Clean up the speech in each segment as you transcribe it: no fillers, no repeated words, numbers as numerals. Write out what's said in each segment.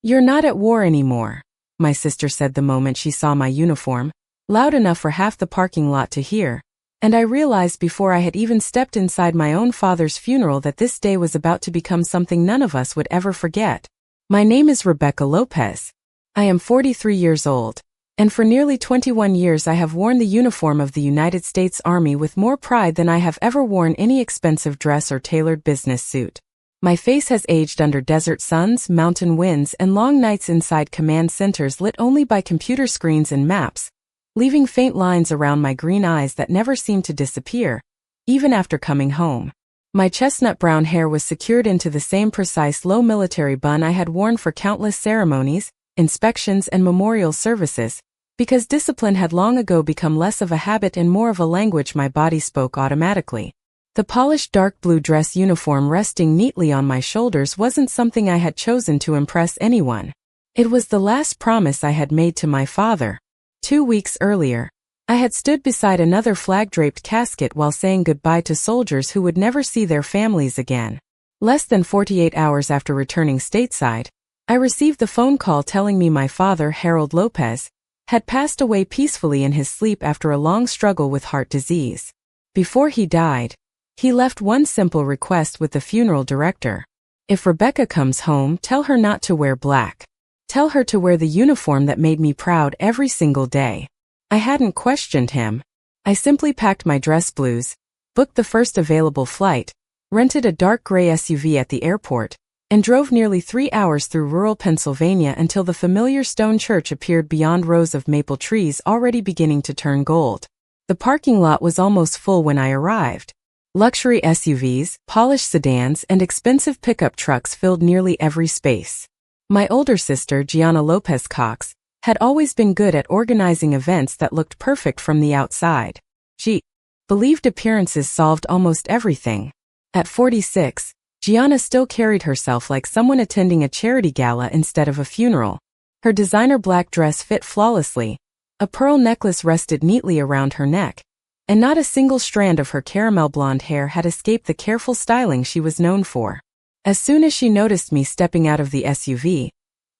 "You're not at war anymore," my sister said the moment she saw my uniform, loud enough for half the parking lot to hear, and I realized before I had even stepped inside my own father's funeral that this day was about to become something none of us would ever forget. My name is Rebecca Lopez. I am 43 years old, and for nearly 21 years I have worn the uniform of the United States Army with more pride than I have ever worn any expensive dress or tailored business suit. My face has aged under desert suns, mountain winds, and long nights inside command centers lit only by computer screens and maps, leaving faint lines around my green eyes that never seem to disappear, even after coming home. My chestnut brown hair was secured into the same precise low military bun I had worn for countless ceremonies, inspections, and memorial services, because discipline had long ago become less of a habit and more of a language my body spoke automatically. The polished dark blue dress uniform resting neatly on my shoulders wasn't something I had chosen to impress anyone. It was the last promise I had made to my father. 2 weeks earlier, I had stood beside another flag-draped casket while saying goodbye to soldiers who would never see their families again. Less than 48 hours after returning stateside, I received the phone call telling me my father, Harold Lopez, had passed away peacefully in his sleep after a long struggle with heart disease. Before he died, he left one simple request with the funeral director. "If Rebecca comes home, tell her not to wear black. Tell her to wear the uniform that made me proud every single day." I hadn't questioned him. I simply packed my dress blues, booked the first available flight, rented a dark gray SUV at the airport, and drove nearly 3 hours through rural Pennsylvania until the familiar stone church appeared beyond rows of maple trees already beginning to turn gold. The parking lot was almost full when I arrived. Luxury SUVs, polished sedans, and expensive pickup trucks filled nearly every space. My older sister, Gianna Lopez Cox, had always been good at organizing events that looked perfect from the outside. She believed appearances solved almost everything. At 46, Gianna still carried herself like someone attending a charity gala instead of a funeral. Her designer black dress fit flawlessly, a pearl necklace rested neatly around her neck, and not a single strand of her caramel blonde hair had escaped the careful styling she was known for. As soon as she noticed me stepping out of the SUV,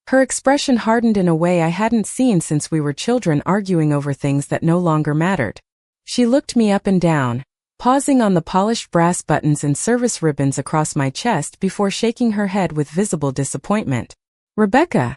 her expression hardened in a way I hadn't seen since we were children arguing over things that no longer mattered. She looked me up and down, pausing on the polished brass buttons and service ribbons across my chest before shaking her head with visible disappointment. "Rebecca,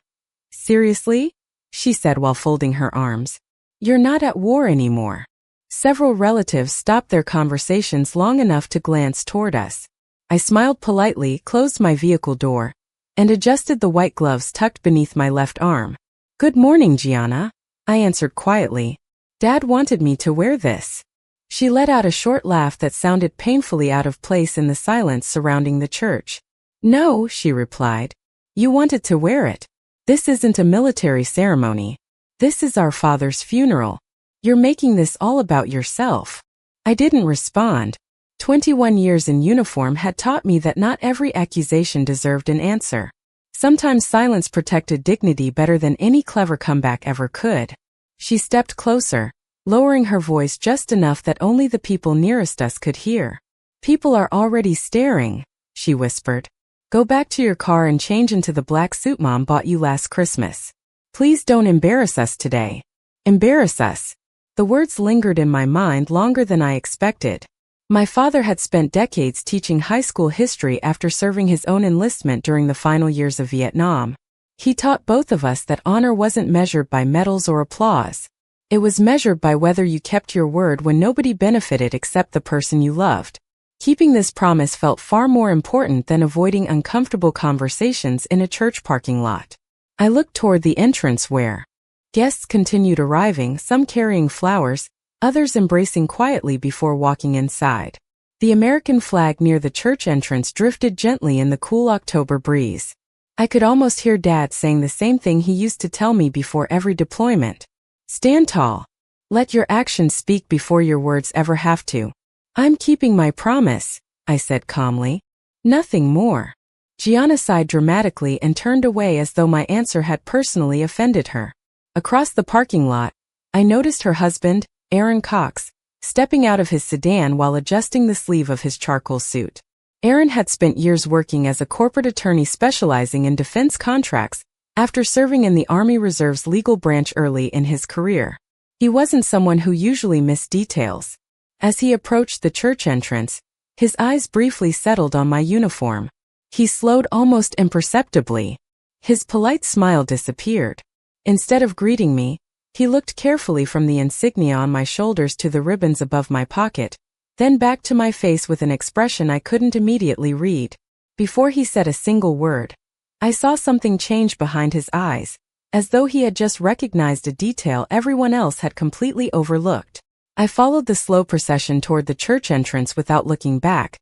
seriously?" she said while folding her arms. "You're not at war anymore." Several relatives stopped their conversations long enough to glance toward us. I smiled politely, closed my vehicle door, and adjusted the white gloves tucked beneath my left arm. "Good morning, Gianna," I answered quietly. "Dad wanted me to wear this." She let out a short laugh that sounded painfully out of place in the silence surrounding the church. "No," she replied. "You wanted to wear it. This isn't a military ceremony. This is our father's funeral. You're making this all about yourself." I didn't respond. 21 years in uniform had taught me that not every accusation deserved an answer. Sometimes silence protected dignity better than any clever comeback ever could. She stepped closer, lowering her voice just enough that only the people nearest us could hear. "People are already staring," she whispered. "Go back to your car and change into the black suit Mom bought you last Christmas. Please don't embarrass us today." Embarrass us. The words lingered in my mind longer than I expected. My father had spent decades teaching high school history after serving his own enlistment during the final years of Vietnam. He taught both of us that honor wasn't measured by medals or applause. It was measured by whether you kept your word when nobody benefited except the person you loved. Keeping this promise felt far more important than avoiding uncomfortable conversations in a church parking lot. I looked toward the entrance where guests continued arriving, some carrying flowers, others embracing quietly before walking inside. The American flag near the church entrance drifted gently in the cool October breeze. I could almost hear Dad saying the same thing he used to tell me before every deployment. "Stand tall. Let your actions speak before your words ever have to." "I'm keeping my promise," I said calmly. "Nothing more." Gianna sighed dramatically and turned away as though my answer had personally offended her. Across the parking lot, I noticed her husband, Aaron Cox, stepping out of his sedan while adjusting the sleeve of his charcoal suit. Aaron had spent years working as a corporate attorney specializing in defense contracts, After serving in the Army Reserve's legal branch early in his career, he wasn't someone who usually missed details. As he approached the church entrance, his eyes briefly settled on my uniform. He slowed almost imperceptibly. His polite smile disappeared. Instead of greeting me, he looked carefully from the insignia on my shoulders to the ribbons above my pocket, then back to my face with an expression I couldn't immediately read. Before he said a single word, I saw something change behind his eyes, as though he had just recognized a detail everyone else had completely overlooked. I followed the slow procession toward the church entrance without looking back,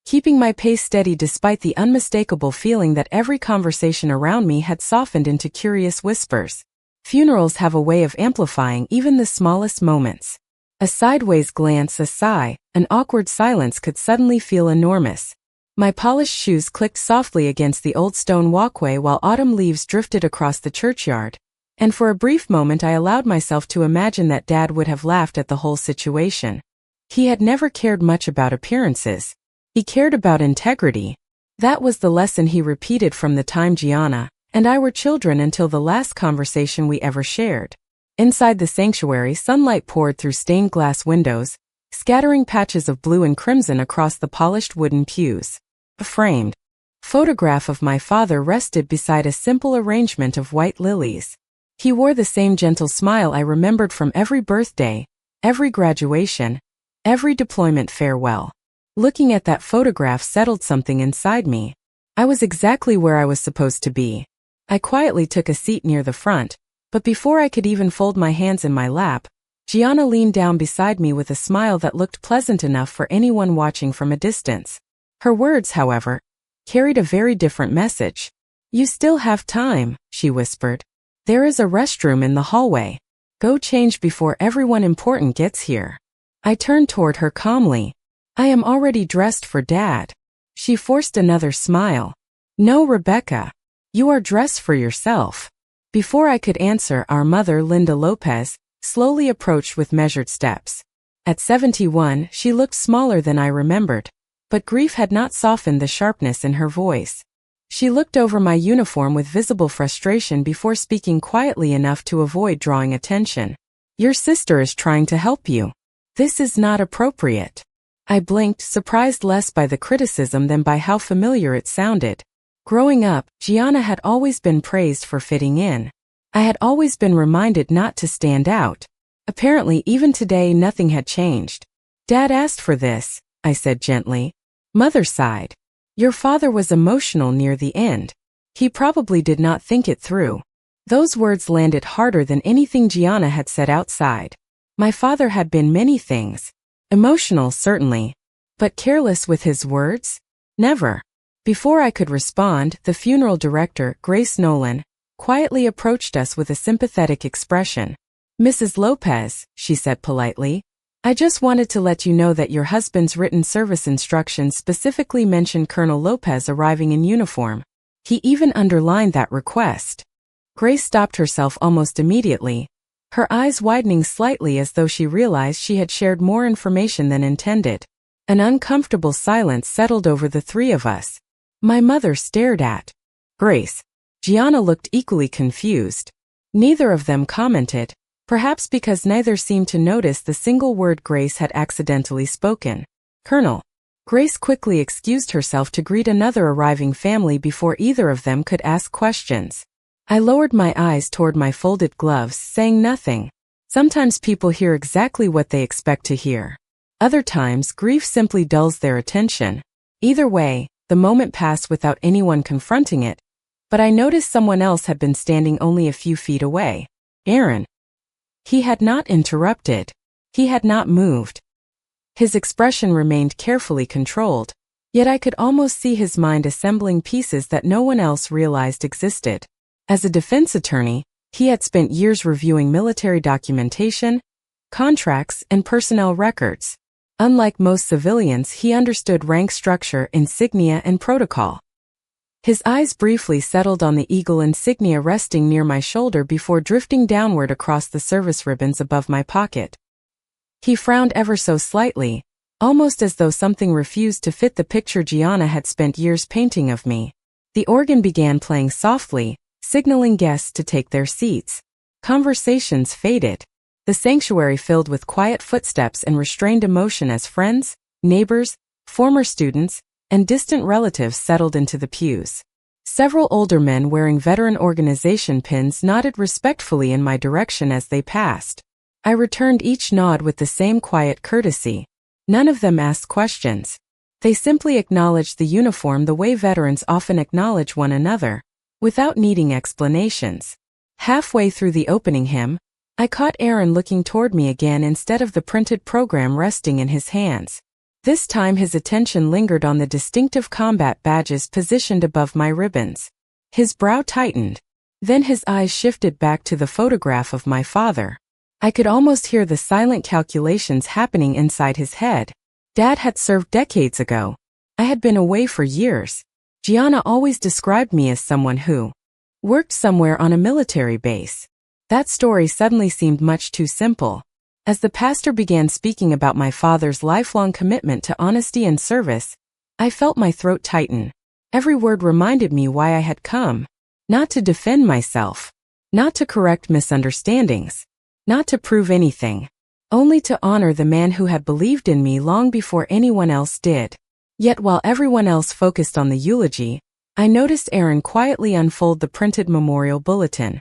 keeping my pace steady despite the unmistakable feeling that every conversation around me had softened into curious whispers. Funerals have a way of amplifying even the smallest moments. A sideways glance, a sigh, an awkward silence could suddenly feel enormous. My polished shoes clicked softly against the old stone walkway while autumn leaves drifted across the churchyard, and for a brief moment I allowed myself to imagine that Dad would have laughed at the whole situation. He had never cared much about appearances. He cared about integrity. That was the lesson he repeated from the time Gianna and I were children until the last conversation we ever shared. Inside the sanctuary, sunlight poured through stained glass windows, scattering patches of blue and crimson across the polished wooden pews. A framed photograph of my father rested beside a simple arrangement of white lilies. He wore the same gentle smile I remembered from every birthday, every graduation, every deployment farewell. Looking at that photograph settled something inside me. I was exactly where I was supposed to be. I quietly took a seat near the front, but before I could even fold my hands in my lap, Gianna leaned down beside me with a smile that looked pleasant enough for anyone watching from a distance. Her words, however, carried a very different message. "You still have time," she whispered. "There is a restroom in the hallway. Go change before everyone important gets here." I turned toward her calmly. "I am already dressed for Dad." She forced another smile. "No, Rebecca. You are dressed for yourself." Before I could answer, our mother, Linda Lopez, slowly approached with measured steps. At 71, she looked smaller than I remembered, but grief had not softened the sharpness in her voice. She looked over my uniform with visible frustration before speaking quietly enough to avoid drawing attention. "Your sister is trying to help you. This is not appropriate." I blinked, surprised less by the criticism than by how familiar it sounded. Growing up, Gianna had always been praised for fitting in. I had always been reminded not to stand out. Apparently, even today, nothing had changed. "Dad asked for this," I said gently. Mother sighed. "Your father was emotional near the end. He probably did not think it through." Those words landed harder than anything Gianna had said outside. My father had been many things. Emotional, certainly. But careless with his words? Never. Before I could respond, the funeral director, Grace Nolan, quietly approached us with a sympathetic expression. "Mrs. Lopez," she said politely, "I just wanted to let you know that your husband's written service instructions specifically mentioned Colonel Lopez arriving in uniform. He even underlined that request." Grace stopped herself almost immediately, her eyes widening slightly as though she realized she had shared more information than intended. An uncomfortable silence settled over the three of us. My mother stared at Grace. Gianna looked equally confused. Neither of them commented, perhaps because neither seemed to notice the single word Grace had accidentally spoken. "Colonel." Grace quickly excused herself to greet another arriving family before either of them could ask questions. I lowered my eyes toward my folded gloves, saying nothing. Sometimes people hear exactly what they expect to hear. Other times, grief simply dulls their attention. Either way, the moment passed without anyone confronting it, but I noticed someone else had been standing only a few feet away. Aaron. He had not interrupted. He had not moved. His expression remained carefully controlled, yet I could almost see his mind assembling pieces that no one else realized existed. As a defense attorney, he had spent years reviewing military documentation, contracts, and personnel records. Unlike most civilians, he understood rank structure, insignia, and protocol. His eyes briefly settled on the eagle insignia resting near my shoulder before drifting downward across the service ribbons above my pocket. He frowned ever so slightly, almost as though something refused to fit the picture Gianna had spent years painting of me. The organ began playing softly, signaling guests to take their seats. Conversations faded. The sanctuary filled with quiet footsteps and restrained emotion as friends, neighbors, former students, and distant relatives settled into the pews. Several older men wearing veteran organization pins nodded respectfully in my direction as they passed. I returned each nod with the same quiet courtesy. None of them asked questions. They simply acknowledged the uniform the way veterans often acknowledge one another, without needing explanations. Halfway through the opening hymn, I caught Aaron looking toward me again instead of the printed program resting in his hands. This time his attention lingered on the distinctive combat badges positioned above my ribbons. His brow tightened. Then his eyes shifted back to the photograph of my father. I could almost hear the silent calculations happening inside his head. Dad had served decades ago. I had been away for years. Gianna always described me as someone who worked somewhere on a military base. That story suddenly seemed much too simple. As the pastor began speaking about my father's lifelong commitment to honesty and service, I felt my throat tighten. Every word reminded me why I had come. Not to defend myself. Not to correct misunderstandings. Not to prove anything. Only to honor the man who had believed in me long before anyone else did. Yet while everyone else focused on the eulogy, I noticed Aaron quietly unfold the printed memorial bulletin.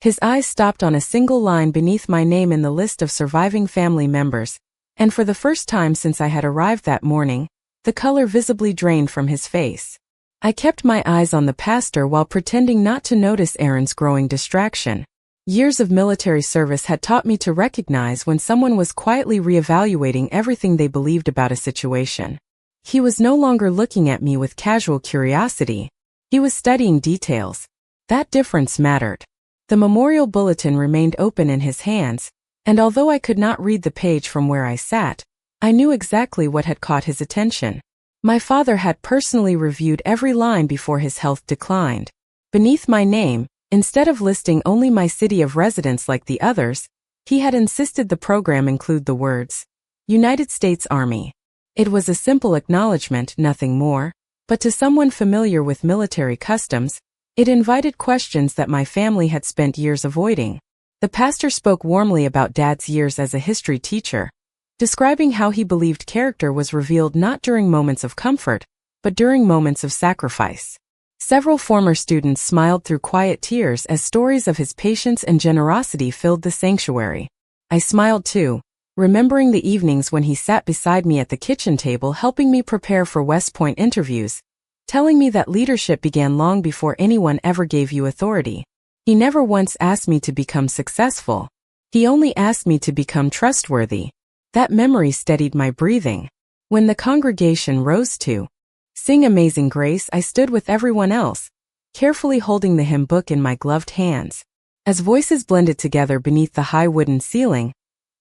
His eyes stopped on a single line beneath my name in the list of surviving family members, and for the first time since I had arrived that morning, the color visibly drained from his face. I kept my eyes on the pastor while pretending not to notice Aaron's growing distraction. Years of military service had taught me to recognize when someone was quietly reevaluating everything they believed about a situation. He was no longer looking at me with casual curiosity. He was studying details. That difference mattered. The memorial bulletin remained open in his hands, and although I could not read the page from where I sat, I knew exactly what had caught his attention. My father had personally reviewed every line before his health declined. Beneath my name, instead of listing only my city of residence like the others, he had insisted the program include the words, United States Army. It was a simple acknowledgement, nothing more, but to someone familiar with military customs, it invited questions that my family had spent years avoiding. The pastor spoke warmly about Dad's years as a history teacher, describing how he believed character was revealed not during moments of comfort, but during moments of sacrifice. Several former students smiled through quiet tears as stories of his patience and generosity filled the sanctuary. I smiled too, remembering the evenings when he sat beside me at the kitchen table helping me prepare for West Point interviews, telling me that leadership began long before anyone ever gave you authority. He never once asked me to become successful. He only asked me to become trustworthy. That memory steadied my breathing. When the congregation rose to sing Amazing Grace, I stood with everyone else, carefully holding the hymn book in my gloved hands. As voices blended together beneath the high wooden ceiling,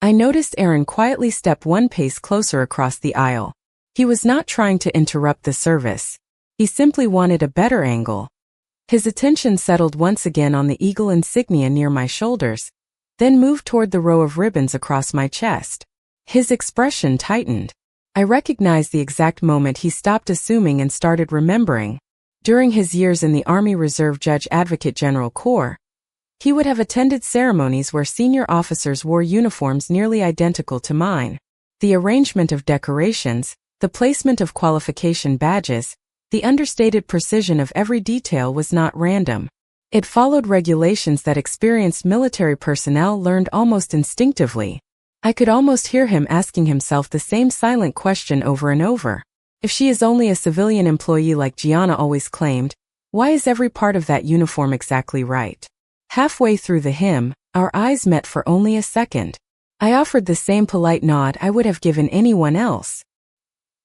I noticed Aaron quietly step one pace closer across the aisle. He was not trying to interrupt the service. He simply wanted a better angle. His attention settled once again on the eagle insignia near my shoulders, then moved toward the row of ribbons across my chest. His expression tightened. I recognized the exact moment he stopped assuming and started remembering. During his years in the Army Reserve Judge Advocate General Corps, he would have attended ceremonies where senior officers wore uniforms nearly identical to mine. The arrangement of decorations, the placement of qualification badges, the understated precision of every detail was not random. It followed regulations that experienced military personnel learned almost instinctively. I could almost hear him asking himself the same silent question over and over. If she is only a civilian employee like Gianna always claimed, why is every part of that uniform exactly right? Halfway through the hymn, our eyes met for only a second. I offered the same polite nod I would have given anyone else.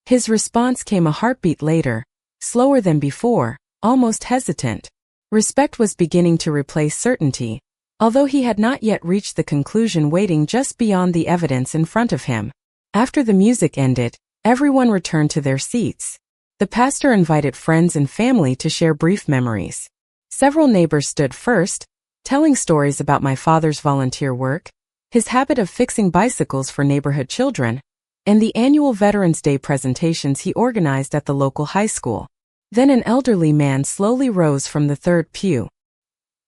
His response came a heartbeat later, slower than before, almost hesitant. Respect was beginning to replace certainty, although he had not yet reached the conclusion waiting just beyond the evidence in front of him. After the music ended, everyone returned to their seats. The pastor invited friends and family to share brief memories. Several neighbors stood first, telling stories about my father's volunteer work, his habit of fixing bicycles for neighborhood children, and the annual Veterans Day presentations he organized at the local high school. Then an elderly man slowly rose from the third pew.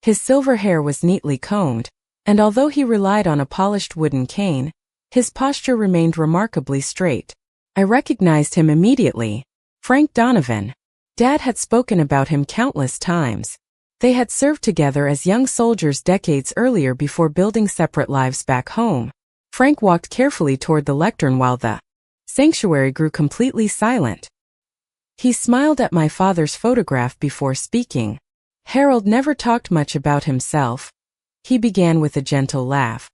His silver hair was neatly combed, and although he relied on a polished wooden cane, his posture remained remarkably straight. I recognized him immediately. Frank Donovan. Dad had spoken about him countless times. They had served together as young soldiers decades earlier before building separate lives back home. Frank walked carefully toward the lectern while the sanctuary grew completely silent. He smiled at my father's photograph before speaking. Harold never talked much about himself. He began with a gentle laugh.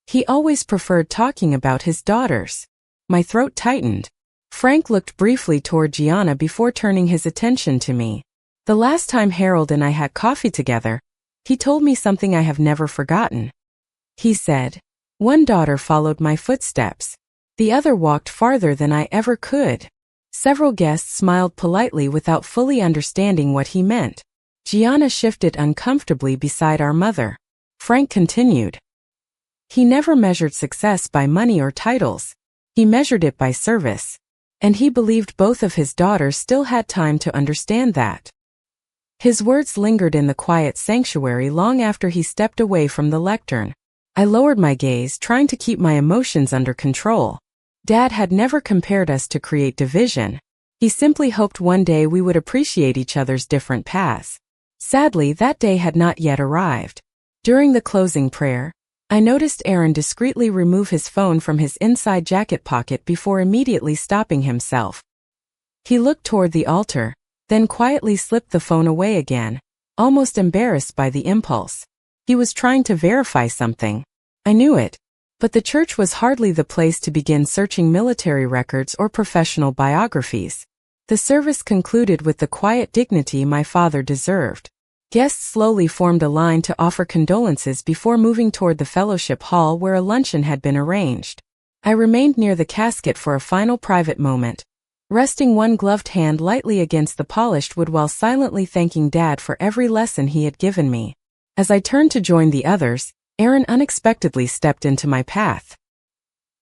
He always preferred talking about his daughters. My throat tightened. Frank looked briefly toward Gianna before turning his attention to me. The last time Harold and I had coffee together, he told me something I have never forgotten. He said, "One daughter followed my footsteps. The other walked farther than I ever could." Several guests smiled politely without fully understanding what he meant. Gianna shifted uncomfortably beside our mother. Frank continued. He never measured success by money or titles. He measured it by service. And he believed both of his daughters still had time to understand that. His words lingered in the quiet sanctuary long after he stepped away from the lectern. I lowered my gaze, trying to keep my emotions under control. Dad had never compared us to create division. He simply hoped one day we would appreciate each other's different paths. Sadly, that day had not yet arrived. During the closing prayer, I noticed Aaron discreetly remove his phone from his inside jacket pocket before immediately stopping himself. He looked toward the altar, then quietly slipped the phone away again, almost embarrassed by the impulse. He was trying to verify something. I knew it. But the church was hardly the place to begin searching military records or professional biographies. The service concluded with the quiet dignity my father deserved. Guests slowly formed a line to offer condolences before moving toward the fellowship hall where a luncheon had been arranged. I remained near the casket for a final private moment, resting one gloved hand lightly against the polished wood while silently thanking Dad for every lesson he had given me. As I turned to join the others, Aaron unexpectedly stepped into my path.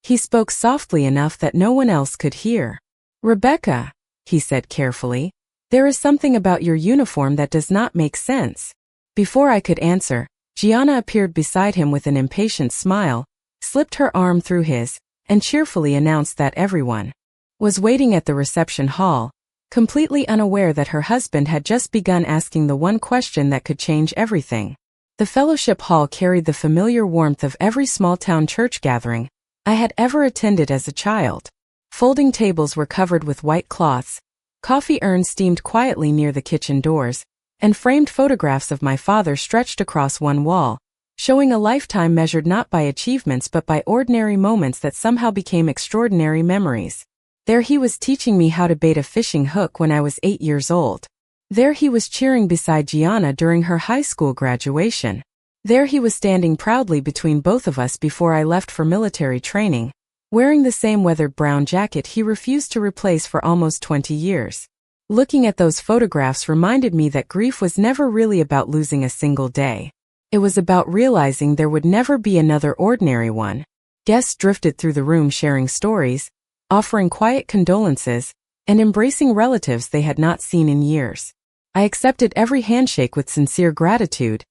He spoke softly enough that no one else could hear. "Rebecca," he said carefully, "there is something about your uniform that does not make sense." Before I could answer, Gianna appeared beside him with an impatient smile, slipped her arm through his, and cheerfully announced that everyone was waiting at the reception hall, completely unaware that her husband had just begun asking the one question that could change everything. The fellowship hall carried the familiar warmth of every small-town church gathering I had ever attended as a child. Folding tables were covered with white cloths, coffee urns steamed quietly near the kitchen doors, and framed photographs of my father stretched across one wall, showing a lifetime measured not by achievements but by ordinary moments that somehow became extraordinary memories. There he was teaching me how to bait a fishing hook when I was 8 years old. There he was cheering beside Gianna during her high school graduation. There he was standing proudly between both of us before I left for military training, wearing the same weathered brown jacket he refused to replace for almost 20 years. Looking at those photographs reminded me that grief was never really about losing a single day. It was about realizing there would never be another ordinary one. Guests drifted through the room sharing stories, offering quiet condolences, and embracing relatives they had not seen in years. I accepted every handshake with sincere gratitude,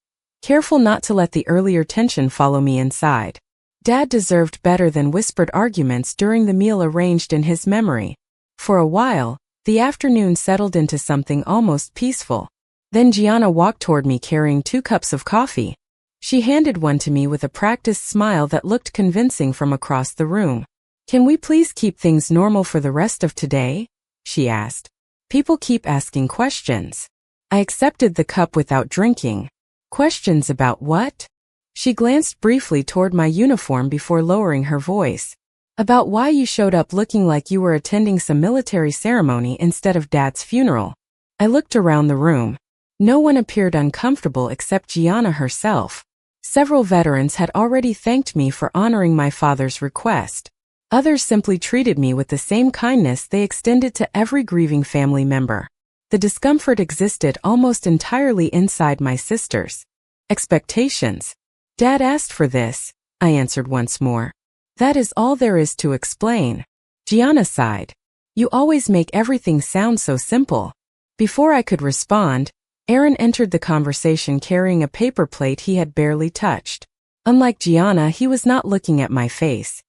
careful not to let the earlier tension follow me inside. Dad deserved better than whispered arguments during the meal arranged in his memory. For a while, the afternoon settled into something almost peaceful. Then Gianna walked toward me carrying 2 cups of coffee. She handed one to me with a practiced smile that looked convincing from across the room. "Can we please keep things normal for the rest of today?" she asked. "People keep asking questions." I accepted the cup without drinking. "Questions about what?" She glanced briefly toward my uniform before lowering her voice. "About why you showed up looking like you were attending some military ceremony instead of Dad's funeral." I looked around the room. No one appeared uncomfortable except Gianna herself. Several veterans had already thanked me for honoring my father's request. Others simply treated me with the same kindness they extended to every grieving family member. The discomfort existed almost entirely inside my sisters. Expectations. "Dad asked for this," I answered once more. "That is all there is to explain." Gianna sighed. "You always make everything sound so simple." Before I could respond, Aaron entered the conversation carrying a paper plate he had barely touched. Unlike Gianna, he was not looking at my face.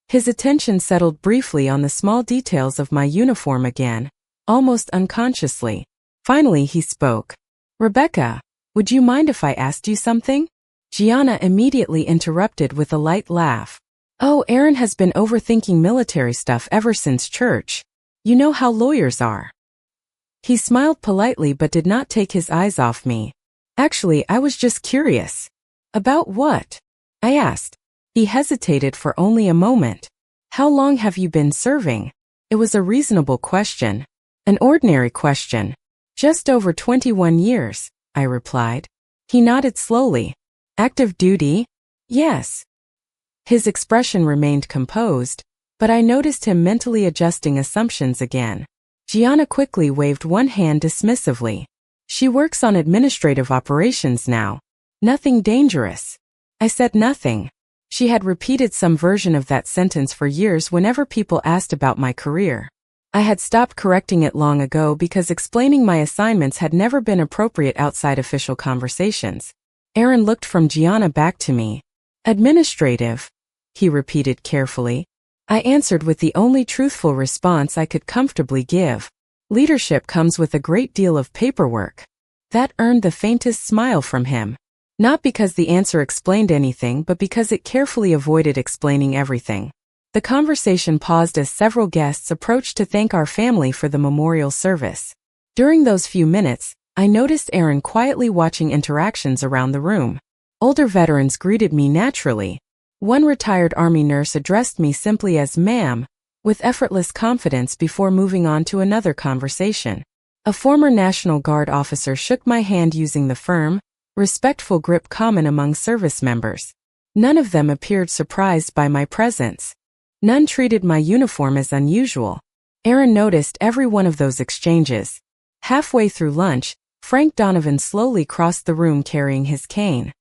His attention settled briefly on the small details of my uniform again, almost unconsciously. Finally he spoke. "Rebecca, would you mind if I asked you something?" Gianna immediately interrupted with a light laugh. "Oh, Aaron has been overthinking military stuff ever since church. You know how lawyers are." He smiled politely but did not take his eyes off me. "Actually, I was just curious." "About what?" I asked. He hesitated for only a moment. "How long have you been serving?" It was a reasonable question. An ordinary question. "Just over 21 years, I replied. He nodded slowly. "Active duty?" "Yes." His expression remained composed, but I noticed him mentally adjusting assumptions again. Gianna quickly waved one hand dismissively. "She works on administrative operations now. Nothing dangerous." I said nothing. She had repeated some version of that sentence for years whenever people asked about my career. I had stopped correcting it long ago because explaining my assignments had never been appropriate outside official conversations. Aaron looked from Gianna back to me. "Administrative," he repeated carefully. I answered with the only truthful response I could comfortably give. "Leadership comes with a great deal of paperwork." That earned the faintest smile from him. Not because the answer explained anything, but because it carefully avoided explaining everything. The conversation paused as several guests approached to thank our family for the memorial service. During those few minutes, I noticed Aaron quietly watching interactions around the room. Older veterans greeted me naturally. One retired Army nurse addressed me simply as "ma'am," with effortless confidence before moving on to another conversation. A former National Guard officer shook my hand using the firm, respectful grip common among service members. None of them appeared surprised by my presence. None treated my uniform as unusual. Aaron noticed every one of those exchanges. Halfway through lunch, Frank Donovan slowly crossed the room carrying his cane.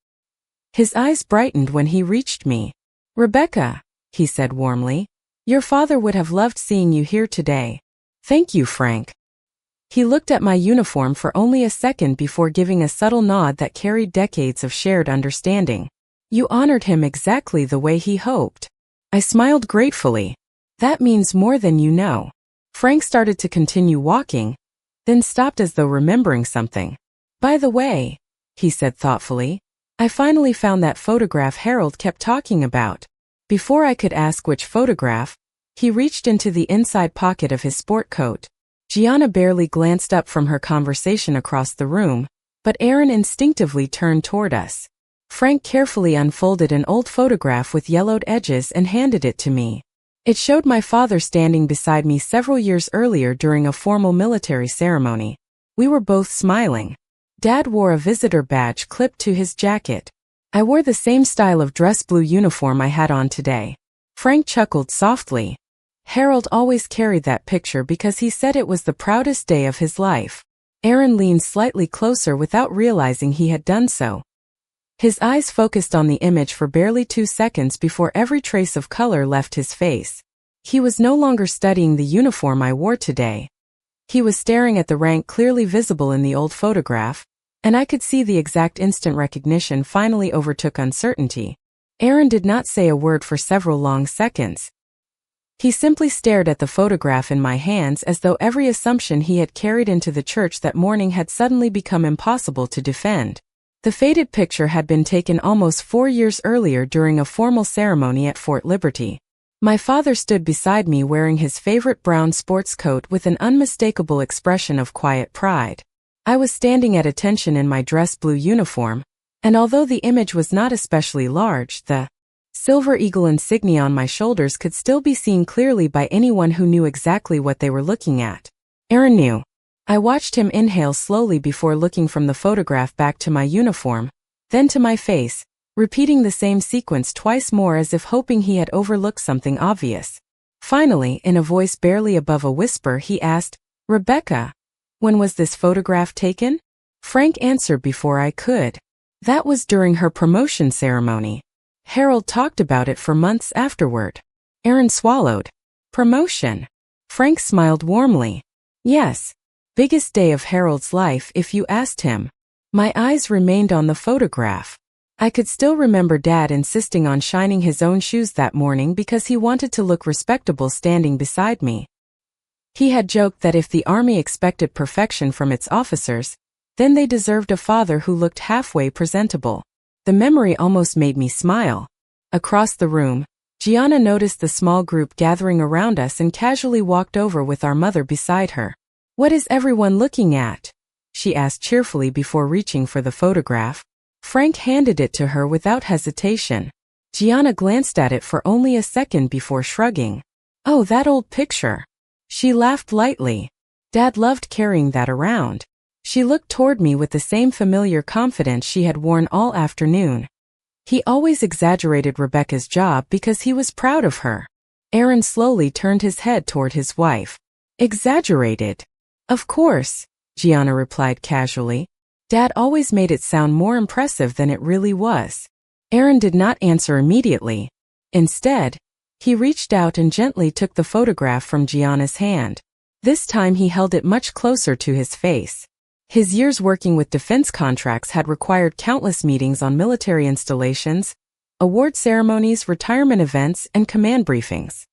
His eyes brightened when he reached me. "Rebecca," he said warmly, "your father would have loved seeing you here today." "Thank you, Frank." He looked at my uniform for only a second before giving a subtle nod that carried decades of shared understanding. "You honored him exactly the way he hoped." I smiled gratefully. "That means more than you know." Frank started to continue walking, then stopped as though remembering something. "By the way," he said thoughtfully, "I finally found that photograph Harold kept talking about." Before I could ask which photograph, he reached into the inside pocket of his sport coat. Gianna barely glanced up from her conversation across the room, but Aaron instinctively turned toward us. Frank carefully unfolded an old photograph with yellowed edges and handed it to me. It showed my father standing beside me several years earlier during a formal military ceremony. We were both smiling. Dad wore a visitor badge clipped to his jacket. I wore the same style of dress blue uniform I had on today. Frank chuckled softly. Harold always carried that picture because he said it was the proudest day of his life. Aaron leaned slightly closer without realizing he had done so. His eyes focused on the image for barely 2 seconds before every trace of color left his face. He was no longer studying the uniform I wore today. He was staring at the rank clearly visible in the old photograph, and I could see the exact instant recognition finally overtook uncertainty. Aaron did not say a word for several long seconds. He simply stared at the photograph in my hands as though every assumption he had carried into the church that morning had suddenly become impossible to defend. The faded picture had been taken almost 4 years earlier during a formal ceremony at Fort Liberty. My father stood beside me wearing his favorite brown sports coat with an unmistakable expression of quiet pride. I was standing at attention in my dress blue uniform, and although the image was not especially large, the silver eagle insignia on my shoulders could still be seen clearly by anyone who knew exactly what they were looking at. Aaron knew. I watched him inhale slowly before looking from the photograph back to my uniform, then to my face, repeating the same sequence twice more as if hoping he had overlooked something obvious. Finally, in a voice barely above a whisper, he asked, "Rebecca, when was this photograph taken?" Frank answered before I could. "That was during her promotion ceremony. Harold talked about it for months afterward." Aaron swallowed. "Promotion?" Frank smiled warmly. "Yes. Biggest day of Harold's life if you asked him. My eyes remained on the photograph. I could still remember Dad insisting on shining his own shoes that morning because he wanted to look respectable standing beside me. He had joked that if the army expected perfection from its officers, then they deserved a father who looked halfway presentable. The memory almost made me smile. Across the room, Gianna noticed the small group gathering around us and casually walked over with our mother beside her. "What is everyone looking at?" she asked cheerfully before reaching for the photograph. Frank handed it to her without hesitation. Gianna glanced at it for only a second before shrugging. "Oh, that old picture." She laughed lightly. Dad loved carrying that around. She looked toward me with the same familiar confidence she had worn all afternoon. He always exaggerated Rebecca's job because he was proud of her. Aaron slowly turned his head toward his wife. "Exaggerated?" "Of course," Gianna replied casually. Dad always made it sound more impressive than it really was. Aaron did not answer immediately. Instead, he reached out and gently took the photograph from Gianna's hand. This time he held it much closer to his face. His years working with defense contracts had required countless meetings on military installations, award ceremonies, retirement events, and command briefings.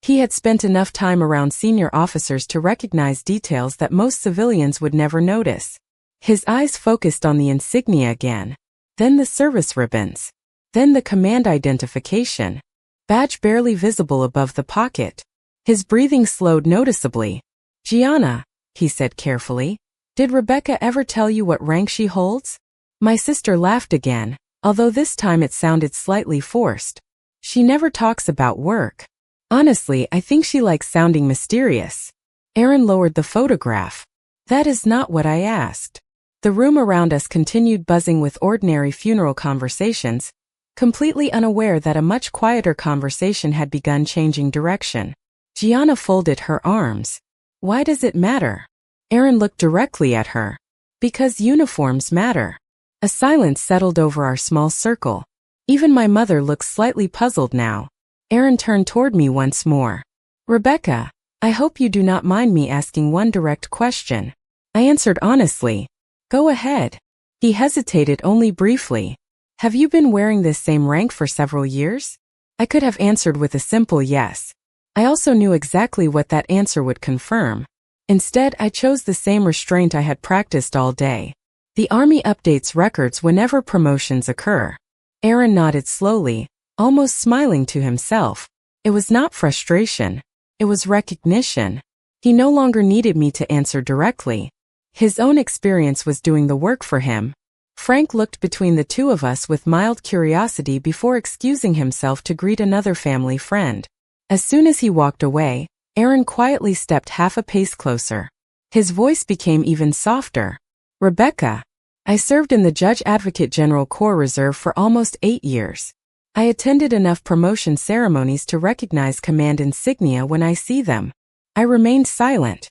He had spent enough time around senior officers to recognize details that most civilians would never notice. His eyes focused on the insignia again, then the service ribbons, then the command identification, badge barely visible above the pocket. His breathing slowed noticeably. "Gianna," he said carefully, "did Rebecca ever tell you what rank she holds?" My sister laughed again, although this time it sounded slightly forced. "She never talks about work. Honestly, I think she likes sounding mysterious." Aaron lowered the photograph. "That is not what I asked." The room around us continued buzzing with ordinary funeral conversations, completely unaware that a much quieter conversation had begun changing direction. Gianna folded her arms. "Why does it matter?" Aaron looked directly at her. "Because uniforms matter." A silence settled over our small circle. Even my mother looked slightly puzzled now. Aaron turned toward me once more. "Rebecca, I hope you do not mind me asking one direct question." I answered honestly. "Go ahead." He hesitated only briefly. "Have you been wearing this same rank for several years?" I could have answered with a simple yes. I also knew exactly what that answer would confirm. Instead, I chose the same restraint I had practiced all day. The Army updates records whenever promotions occur. Aaron nodded slowly, almost smiling to himself. It was not frustration. It was recognition. He no longer needed me to answer directly. His own experience was doing the work for him. Frank looked between the two of us with mild curiosity before excusing himself to greet another family friend. As soon as he walked away, Aaron quietly stepped half a pace closer. His voice became even softer. "Rebecca, I served in the Judge Advocate General Corps Reserve for almost 8 years. I attended enough promotion ceremonies to recognize command insignia when I see them." I remained silent.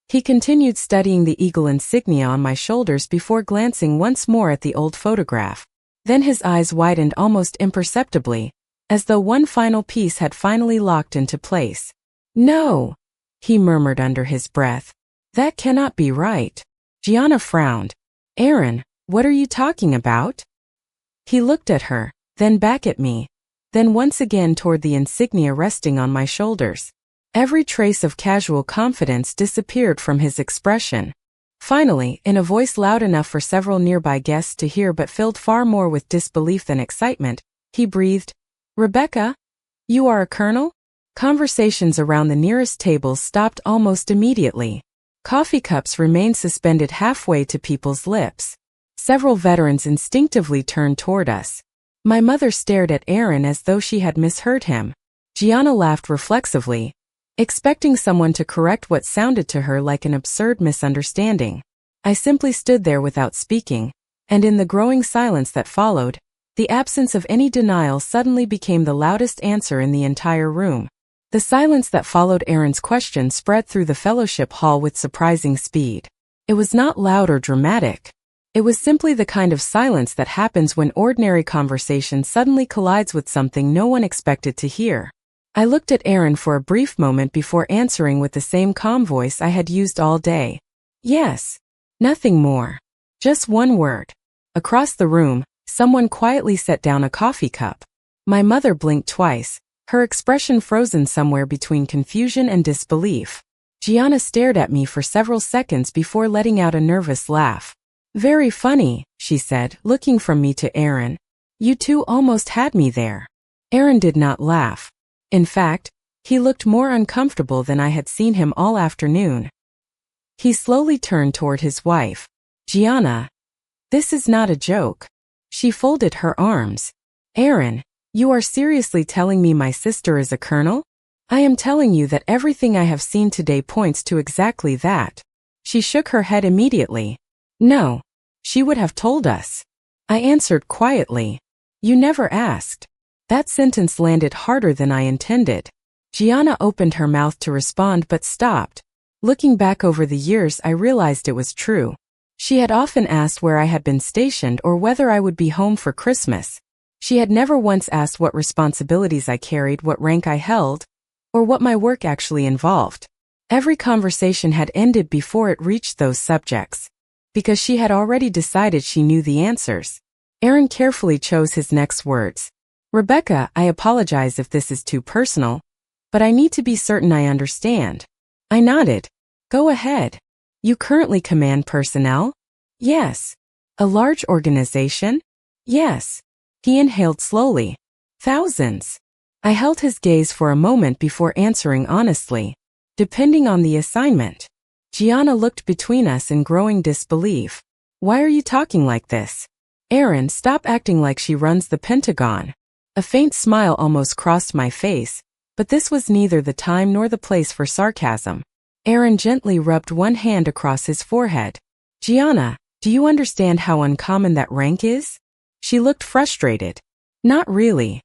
He continued studying the eagle insignia on my shoulders before glancing once more at the old photograph. Then his eyes widened almost imperceptibly, as though one final piece had finally locked into place. "No," he murmured under his breath. "That cannot be right." Gianna frowned. "Aaron, what are you talking about?" He looked at her, then back at me, then once again toward the insignia resting on my shoulders. Every trace of casual confidence disappeared from his expression. Finally, in a voice loud enough for several nearby guests to hear but filled far more with disbelief than excitement, he breathed, "Rebecca, you are a colonel?" Conversations around the nearest tables stopped almost immediately. Coffee cups remained suspended halfway to people's lips. Several veterans instinctively turned toward us. My mother stared at Aaron as though she had misheard him. Gianna laughed reflexively, expecting someone to correct what sounded to her like an absurd misunderstanding. I simply stood there without speaking, and in the growing silence that followed, the absence of any denial suddenly became the loudest answer in the entire room. The silence that followed Aaron's question spread through the fellowship hall with surprising speed. It was not loud or dramatic. It was simply the kind of silence that happens when ordinary conversation suddenly collides with something no one expected to hear. I looked at Aaron for a brief moment before answering with the same calm voice I had used all day. Yes. Nothing more. Just one word. Across the room, someone quietly set down a coffee cup. My mother blinked twice, her expression frozen somewhere between confusion and disbelief. Gianna stared at me for several seconds before letting out a nervous laugh. Very funny, she said, looking from me to Aaron. You two almost had me there. Aaron did not laugh. In fact, he looked more uncomfortable than I had seen him all afternoon. He slowly turned toward his wife. Gianna, this is not a joke. She folded her arms. Aaron, you are seriously telling me my sister is a colonel? I am telling you that everything I have seen today points to exactly that. She shook her head immediately. No. She would have told us. I answered quietly. You never asked. That sentence landed harder than I intended. Gianna opened her mouth to respond but stopped. Looking back over the years, I realized it was true. She had often asked where I had been stationed or whether I would be home for Christmas. She had never once asked what responsibilities I carried, what rank I held, or what my work actually involved. Every conversation had ended before it reached those subjects, because she had already decided she knew the answers. Aaron carefully chose his next words. Rebecca, I apologize if this is too personal, but I need to be certain I understand. I nodded. Go ahead. You currently command personnel? Yes. A large organization? Yes. He inhaled slowly. Thousands. I held his gaze for a moment before answering honestly. Depending on the assignment. Gianna looked between us in growing disbelief. Why are you talking like this? Aaron, stop acting like she runs the Pentagon. A faint smile almost crossed my face, but this was neither the time nor the place for sarcasm. Aaron gently rubbed one hand across his forehead. Gianna, do you understand how uncommon that rank is? She looked frustrated. Not really.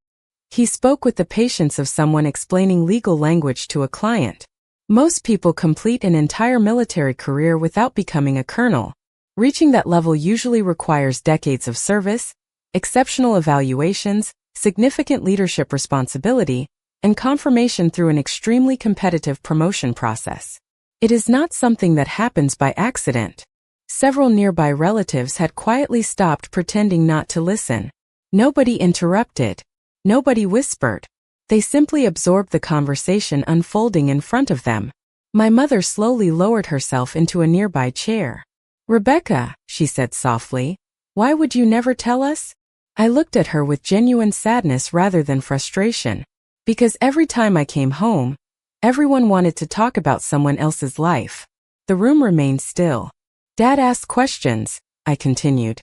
He spoke with the patience of someone explaining legal language to a client. Most people complete an entire military career without becoming a colonel. Reaching that level usually requires decades of service, exceptional evaluations, significant leadership responsibility, and confirmation through an extremely competitive promotion process. It is not something that happens by accident. Several nearby relatives had quietly stopped pretending not to listen. Nobody interrupted. Nobody whispered. They simply absorbed the conversation unfolding in front of them. My mother slowly lowered herself into a nearby chair. Rebecca, she said softly, why would you never tell us? I looked at her with genuine sadness rather than frustration. Because every time I came home, everyone wanted to talk about someone else's life. The room remained still. Dad asked questions, I continued.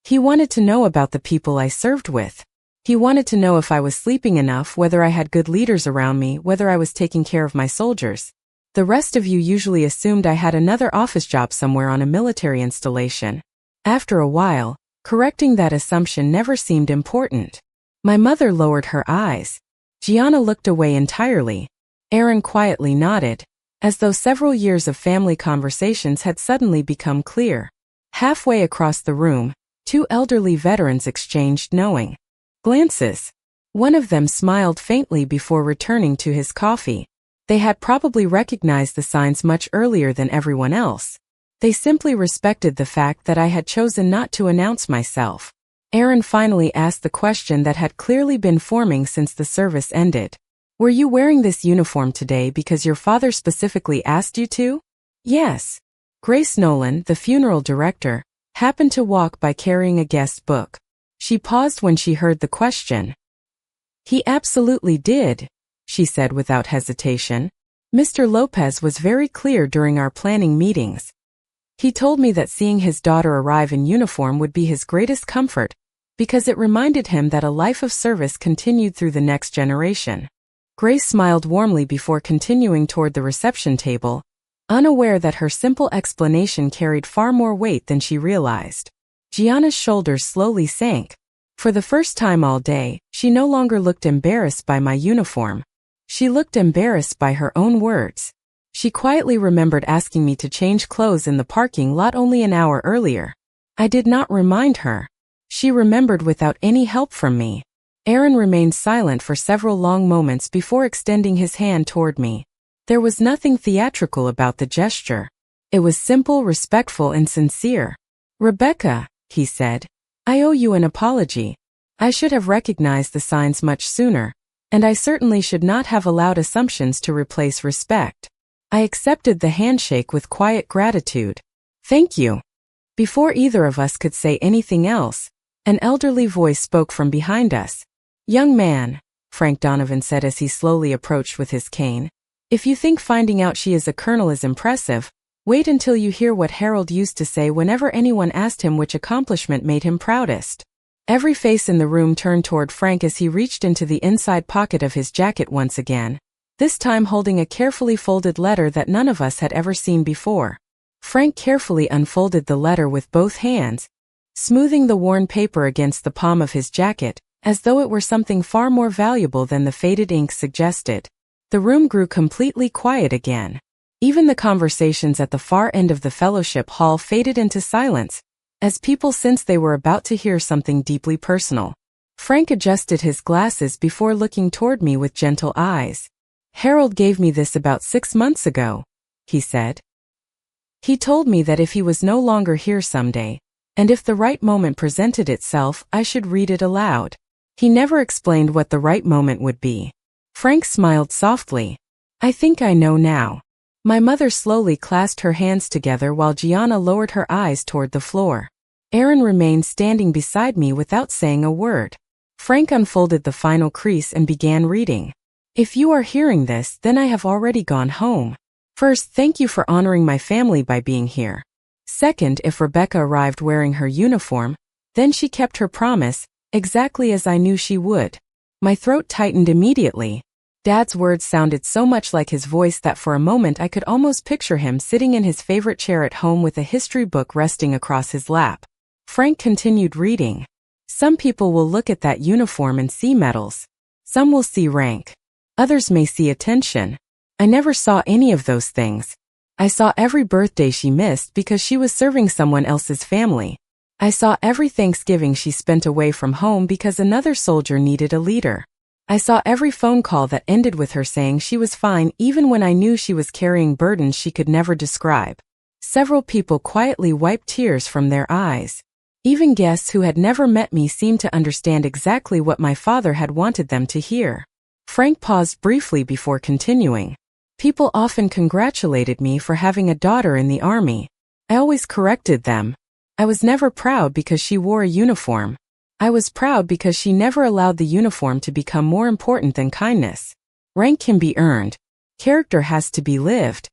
He wanted to know about the people I served with. He wanted to know if I was sleeping enough, whether I had good leaders around me, whether I was taking care of my soldiers. The rest of you usually assumed I had another office job somewhere on a military installation. After a while, correcting that assumption never seemed important. My mother lowered her eyes. Gianna looked away entirely. Aaron quietly nodded, as though several years of family conversations had suddenly become clear. Halfway across the room, two elderly veterans exchanged knowing glances. One of them smiled faintly before returning to his coffee. They had probably recognized the signs much earlier than everyone else. They simply respected the fact that I had chosen not to announce myself. Aaron finally asked the question that had clearly been forming since the service ended. Were you wearing this uniform today because your father specifically asked you to? Yes. Grace Nolan, the funeral director, happened to walk by carrying a guest book. She paused when she heard the question. He absolutely did, she said without hesitation. Mr. Lopez was very clear during our planning meetings. He told me that seeing his daughter arrive in uniform would be his greatest comfort, because it reminded him that a life of service continued through the next generation. Grace smiled warmly before continuing toward the reception table, unaware that her simple explanation carried far more weight than she realized. Gianna's shoulders slowly sank. For the first time all day, she no longer looked embarrassed by my uniform. She looked embarrassed by her own words. She quietly remembered asking me to change clothes in the parking lot only an hour earlier. I did not remind her. She remembered without any help from me. Aaron remained silent for several long moments before extending his hand toward me. There was nothing theatrical about the gesture. It was simple, respectful, and sincere. "Rebecca," he said, "I owe you an apology. I should have recognized the signs much sooner, and I certainly should not have allowed assumptions to replace respect." I accepted the handshake with quiet gratitude. "Thank you." Before either of us could say anything else, an elderly voice spoke from behind us. "Young man," Frank Donovan said as he slowly approached with his cane, "if you think finding out she is a colonel is impressive, wait until you hear what Harold used to say whenever anyone asked him which accomplishment made him proudest." Every face in the room turned toward Frank as he reached into the inside pocket of his jacket once again, this time holding a carefully folded letter that none of us had ever seen before. Frank carefully unfolded the letter with both hands, smoothing the worn paper against the palm of his jacket, as though it were something far more valuable than the faded ink suggested. The room grew completely quiet again. Even the conversations at the far end of the fellowship hall faded into silence, as people sensed they were about to hear something deeply personal. Frank adjusted his glasses before looking toward me with gentle eyes. "Harold gave me this about 6 months ago," he said. "He told me that if he was no longer here someday, and if the right moment presented itself, I should read it aloud. He never explained what the right moment would be." Frank smiled softly. "I think I know now." My mother slowly clasped her hands together while Gianna lowered her eyes toward the floor. Aaron remained standing beside me without saying a word. Frank unfolded the final crease and began reading. "If you are hearing this, then I have already gone home. First, thank you for honoring my family by being here. Second, if Rebecca arrived wearing her uniform, then she kept her promise, exactly as I knew she would." My throat tightened immediately. Dad's words sounded so much like his voice that for a moment I could almost picture him sitting in his favorite chair at home with a history book resting across his lap. Frank continued reading. "Some people will look at that uniform and see medals. Some will see rank. Others may see attention. I never saw any of those things. I saw every birthday she missed because she was serving someone else's family. I saw every Thanksgiving she spent away from home because another soldier needed a leader. I saw every phone call that ended with her saying she was fine even when I knew she was carrying burdens she could never describe." Several people quietly wiped tears from their eyes. Even guests who had never met me seemed to understand exactly what my father had wanted them to hear. Frank paused briefly before continuing. "People often congratulated me for having a daughter in the army. I always corrected them. I was never proud because she wore a uniform. I was proud because she never allowed the uniform to become more important than kindness. Rank can be earned. Character has to be lived.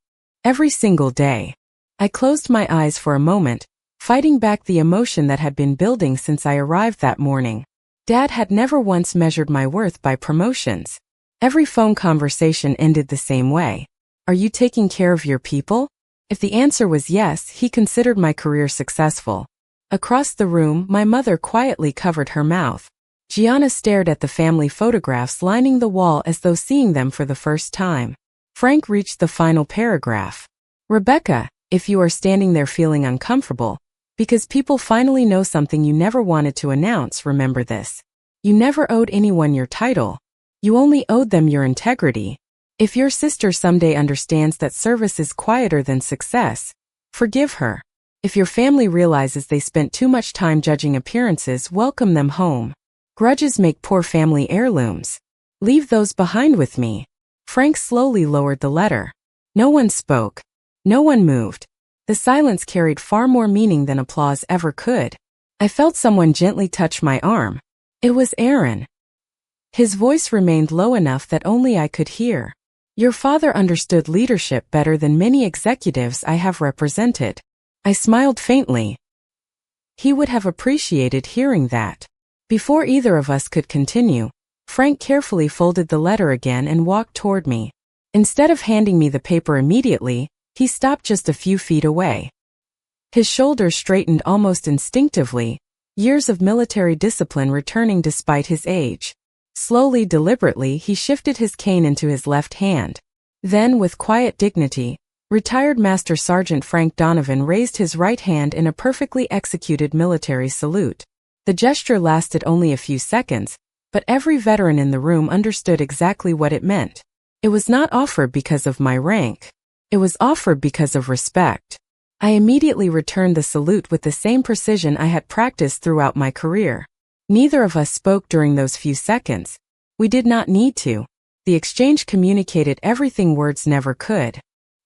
Every single day." I closed my eyes for a moment, fighting back the emotion that had been building since I arrived that morning. Dad had never once measured my worth by promotions. Every phone conversation ended the same way. "Are you taking care of your people?" If the answer was yes, he considered my career successful. Across the room, my mother quietly covered her mouth. Gianna stared at the family photographs lining the wall as though seeing them for the first time. Frank reached the final paragraph. "Rebecca, if you are standing there feeling uncomfortable, because people finally know something you never wanted to announce, remember this. You never owed anyone your title. You only owed them your integrity. If your sister someday understands that service is quieter than success, forgive her. If your family realizes they spent too much time judging appearances, welcome them home. Grudges make poor family heirlooms. Leave those behind with me." Frank slowly lowered the letter. No one spoke. No one moved. The silence carried far more meaning than applause ever could. I felt someone gently touch my arm. It was Aaron. His voice remained low enough that only I could hear. "Your father understood leadership better than many executives I have represented." I smiled faintly. He would have appreciated hearing that. Before either of us could continue, Frank carefully folded the letter again and walked toward me. Instead of handing me the paper immediately, he stopped just a few feet away. His shoulders straightened almost instinctively, years of military discipline returning despite his age. Slowly, deliberately, he shifted his cane into his left hand. Then, with quiet dignity, retired Master Sergeant Frank Donovan raised his right hand in a perfectly executed military salute. The gesture lasted only a few seconds, but every veteran in the room understood exactly what it meant. It was not offered because of my rank. It was offered because of respect. I immediately returned the salute with the same precision I had practiced throughout my career. Neither of us spoke during those few seconds. We did not need to. The exchange communicated everything words never could.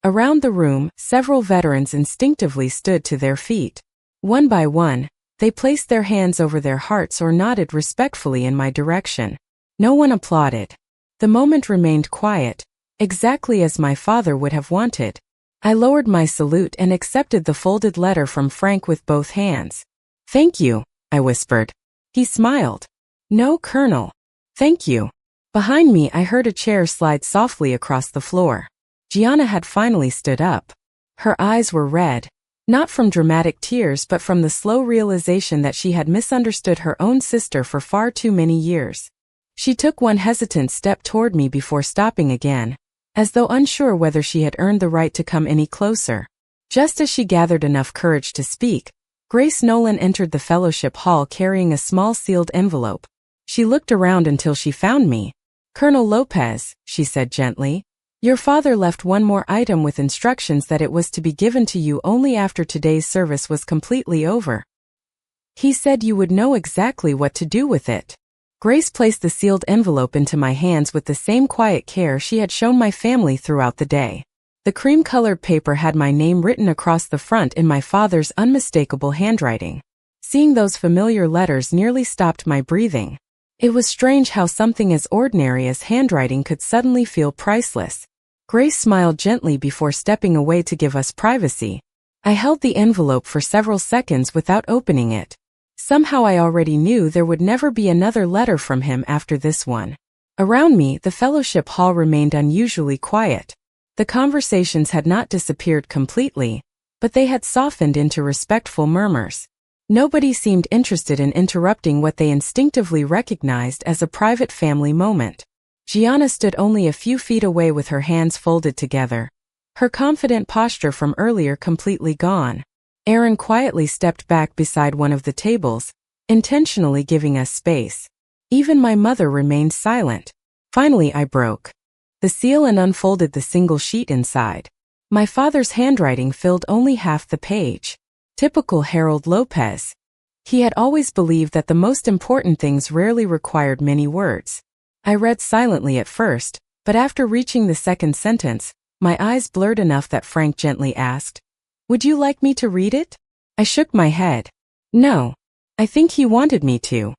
Around the room, several veterans instinctively stood to their feet. One by one, they placed their hands over their hearts or nodded respectfully in my direction. No one applauded. The moment remained quiet, exactly as my father would have wanted. I lowered my salute and accepted the folded letter from Frank with both hands. "Thank you," I whispered. He smiled. "No, Colonel. Thank you." Behind me, I heard a chair slide softly across the floor. Gianna had finally stood up. Her eyes were red, not from dramatic tears but from the slow realization that she had misunderstood her own sister for far too many years. She took one hesitant step toward me before stopping again, as though unsure whether she had earned the right to come any closer. Just as she gathered enough courage to speak, Grace Nolan entered the fellowship hall carrying a small sealed envelope. She looked around until she found me. "Colonel Lopez," she said gently, "your father left one more item with instructions that it was to be given to you only after today's service was completely over. He said you would know exactly what to do with it." Grace placed the sealed envelope into my hands with the same quiet care she had shown my family throughout the day. The cream-colored paper had my name written across the front in my father's unmistakable handwriting. Seeing those familiar letters nearly stopped my breathing. It was strange how something as ordinary as handwriting could suddenly feel priceless. Grace smiled gently before stepping away to give us privacy. I held the envelope for several seconds without opening it. Somehow I already knew there would never be another letter from him after this one. Around me, the fellowship hall remained unusually quiet. The conversations had not disappeared completely, but they had softened into respectful murmurs. Nobody seemed interested in interrupting what they instinctively recognized as a private family moment. Gianna stood only a few feet away with her hands folded together, her confident posture from earlier completely gone. Aaron quietly stepped back beside one of the tables, intentionally giving us space. Even my mother remained silent. Finally I broke the seal and unfolded the single sheet inside. My father's handwriting filled only half the page. Typical Harold Lopez. He had always believed that the most important things rarely required many words. I read silently at first, but after reaching the second sentence, my eyes blurred enough that Frank gently asked, "Would you like me to read it?" I shook my head. No. I think he wanted me to.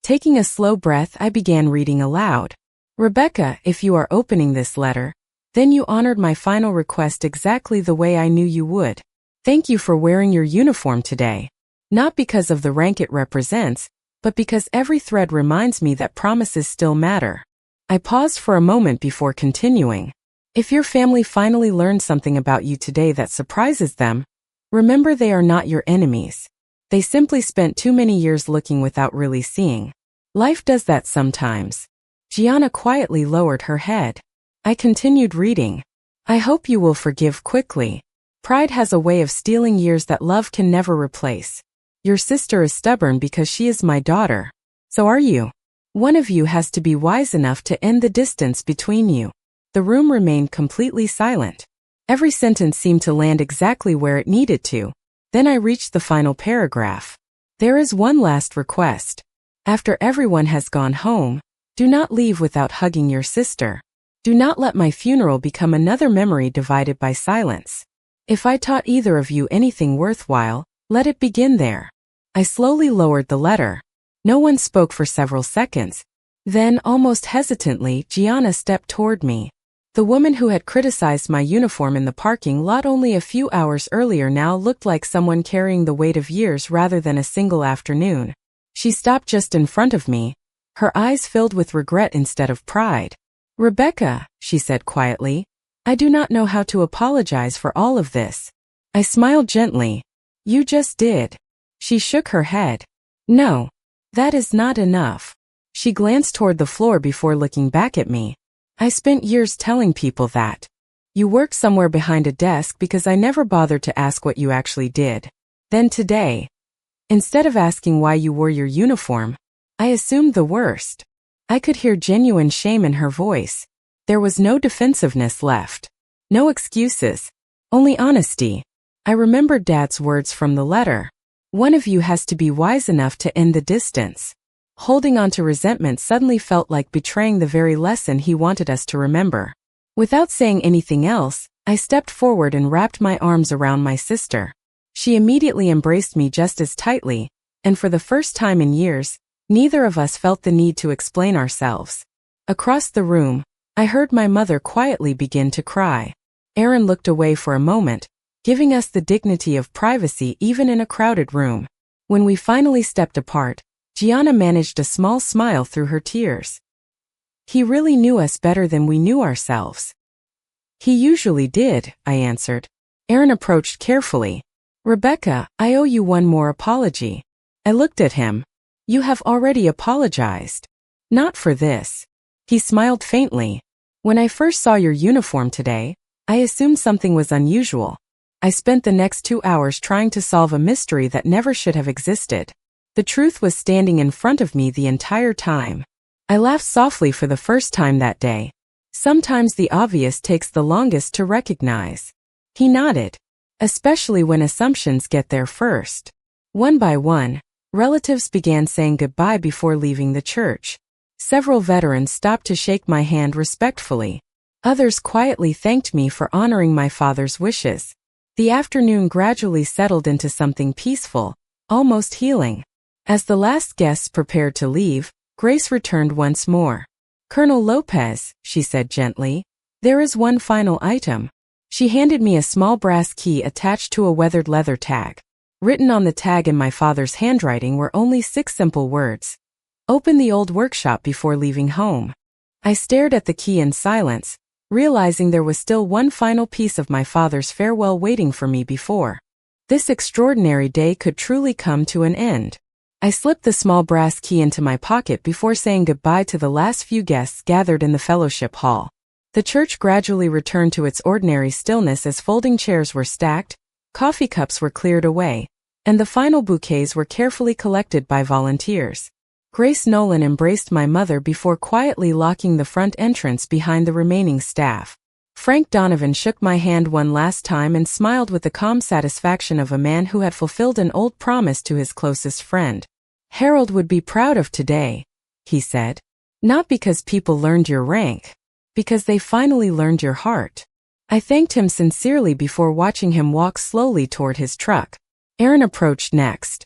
Taking a slow breath, I began reading aloud. "Rebecca, if you are opening this letter, then you honored my final request exactly the way I knew you would. Thank you for wearing your uniform today. Not because of the rank it represents, but because every thread reminds me that promises still matter." I paused for a moment before continuing. "If your family finally learns something about you today that surprises them, remember they are not your enemies. They simply spent too many years looking without really seeing. Life does that sometimes." Gianna quietly lowered her head. I continued reading. "I hope you will forgive quickly. Pride has a way of stealing years that love can never replace. Your sister is stubborn because she is my daughter. So are you. One of you has to be wise enough to end the distance between you." The room remained completely silent. Every sentence seemed to land exactly where it needed to. Then I reached the final paragraph. "There is one last request. After everyone has gone home, do not leave without hugging your sister. Do not let my funeral become another memory divided by silence. If I taught either of you anything worthwhile, let it begin there." I slowly lowered the letter. No one spoke for several seconds. Then, almost hesitantly, Gianna stepped toward me. The woman who had criticized my uniform in the parking lot only a few hours earlier now looked like someone carrying the weight of years rather than a single afternoon. She stopped just in front of me, her eyes filled with regret instead of pride. "Rebecca," she said quietly, "I do not know how to apologize for all of this." I smiled gently. "You just did." She shook her head. "No. That is not enough." She glanced toward the floor before looking back at me. "I spent years telling people that you worked somewhere behind a desk because I never bothered to ask what you actually did. Then today, instead of asking why you wore your uniform, I assumed the worst. I could hear genuine shame in her voice. There was no defensiveness left. No excuses. Only honesty. I remembered Dad's words from the letter. One of you has to be wise enough to end the distance. Holding on to resentment suddenly felt like betraying the very lesson he wanted us to remember. Without saying anything else, I stepped forward and wrapped my arms around my sister. She immediately embraced me just as tightly, and for the first time in years, neither of us felt the need to explain ourselves. Across the room, I heard my mother quietly begin to cry. Aaron looked away for a moment, giving us the dignity of privacy even in a crowded room. When we finally stepped apart, Gianna managed a small smile through her tears. He really knew us better than we knew ourselves. He usually did, I answered. Aaron approached carefully. Rebecca, I owe you one more apology. I looked at him. You have already apologized. Not for this. He smiled faintly. When I first saw your uniform today, I assumed something was unusual. I spent the next 2 hours trying to solve a mystery that never should have existed. The truth was standing in front of me the entire time. I laughed softly for the first time that day. Sometimes the obvious takes the longest to recognize. He nodded. Especially when assumptions get there first. One by one, relatives began saying goodbye before leaving the church. Several veterans stopped to shake my hand respectfully. Others quietly thanked me for honoring my father's wishes. The afternoon gradually settled into something peaceful, almost healing. As the last guests prepared to leave, Grace returned once more. Colonel Lopez, she said gently, there is one final item. She handed me a small brass key attached to a weathered leather tag. Written on the tag in my father's handwriting were only 6 simple words. Open the old workshop before leaving home. I stared at the key in silence, realizing there was still one final piece of my father's farewell waiting for me before this extraordinary day could truly come to an end. I slipped the small brass key into my pocket before saying goodbye to the last few guests gathered in the fellowship hall. The church gradually returned to its ordinary stillness as folding chairs were stacked, coffee cups were cleared away, and the final bouquets were carefully collected by volunteers. Grace Nolan embraced my mother before quietly locking the front entrance behind the remaining staff. Frank Donovan shook my hand one last time and smiled with the calm satisfaction of a man who had fulfilled an old promise to his closest friend. Harold would be proud of today, he said. Not because people learned your rank. Because they finally learned your heart. I thanked him sincerely before watching him walk slowly toward his truck. Aaron approached next.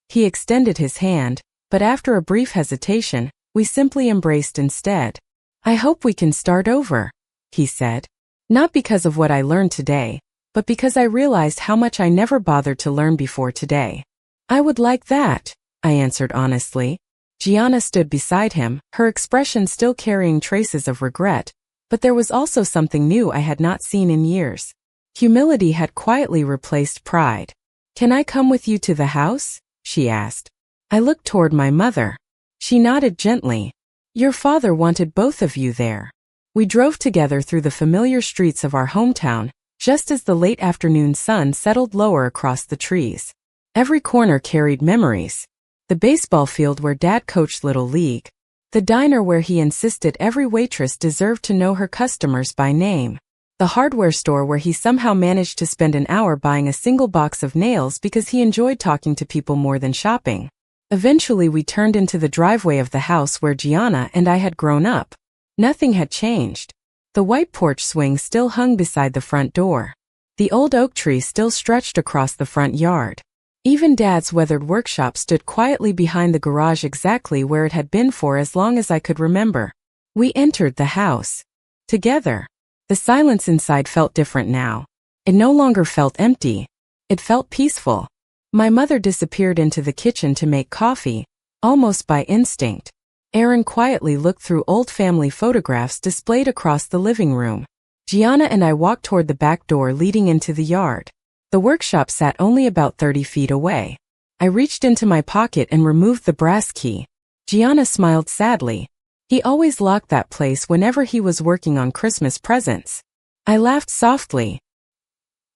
He extended his hand, but after a brief hesitation, we simply embraced instead. I hope we can start over, he said. Not because of what I learned today, but because I realized how much I never bothered to learn before today. I would like that, I answered honestly. Gianna stood beside him, her expression still carrying traces of regret, but there was also something new I had not seen in years. Humility had quietly replaced pride. Can I come with you to the house? She asked. I looked toward my mother. She nodded gently. Your father wanted both of you there. We drove together through the familiar streets of our hometown, just as the late afternoon sun settled lower across the trees. Every corner carried memories. The baseball field where Dad coached Little League. The diner where he insisted every waitress deserved to know her customers by name. The hardware store where he somehow managed to spend an hour buying a single box of nails because he enjoyed talking to people more than shopping. Eventually we turned into the driveway of the house where Gianna and I had grown up. Nothing had changed. The white porch swing still hung beside the front door. The old oak tree still stretched across the front yard. Even Dad's weathered workshop stood quietly behind the garage exactly where it had been for as long as I could remember. We entered the house. Together. The silence inside felt different now. It no longer felt empty. It felt peaceful. My mother disappeared into the kitchen to make coffee, almost by instinct. Aaron quietly looked through old family photographs displayed across the living room. Gianna and I walked toward the back door leading into the yard. The workshop sat only about 30 feet away. I reached into my pocket and removed the brass key. Gianna smiled sadly. He always locked that place whenever he was working on Christmas presents. I laughed softly.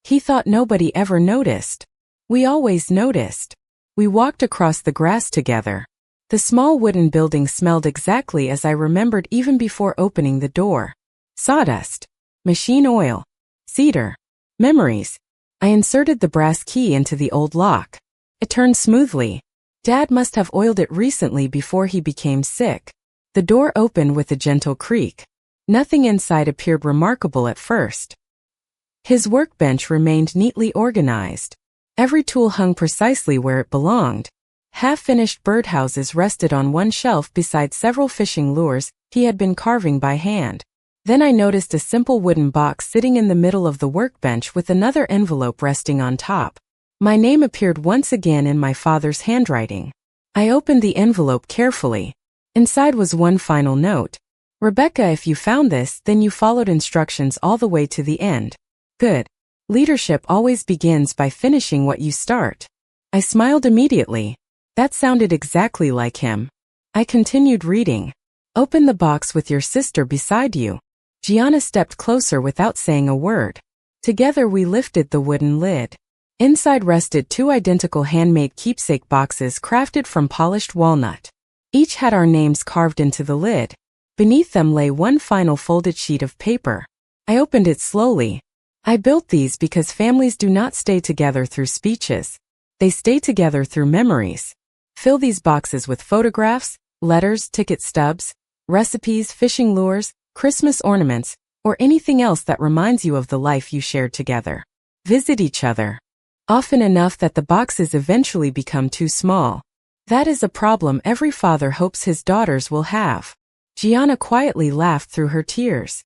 He thought nobody ever noticed. We always noticed. We walked across the grass together. The small wooden building smelled exactly as I remembered even before opening the door. Sawdust, machine oil, cedar, memories. I inserted the brass key into the old lock. It turned smoothly. Dad must have oiled it recently before he became sick. The door opened with a gentle creak. Nothing inside appeared remarkable at first. His workbench remained neatly organized. Every tool hung precisely where it belonged. Half-finished birdhouses rested on one shelf beside several fishing lures he had been carving by hand. Then I noticed a simple wooden box sitting in the middle of the workbench with another envelope resting on top. My name appeared once again in my father's handwriting. I opened the envelope carefully. Inside was one final note. Rebecca, if you found this, then you followed instructions all the way to the end. Good. Leadership always begins by finishing what you start. I smiled immediately. That sounded exactly like him. I continued reading. Open the box with your sister beside you. Gianna stepped closer without saying a word. Together we lifted the wooden lid. Inside rested two identical handmade keepsake boxes crafted from polished walnut. Each had our names carved into the lid. Beneath them lay one final folded sheet of paper. I opened it slowly. I built these because families do not stay together through speeches. They stay together through memories. Fill these boxes with photographs, letters, ticket stubs, recipes, fishing lures, Christmas ornaments, or anything else that reminds you of the life you shared together. Visit each other. Often enough that the boxes eventually become too small. That is a problem every father hopes his daughters will have. Gianna quietly laughed through her tears.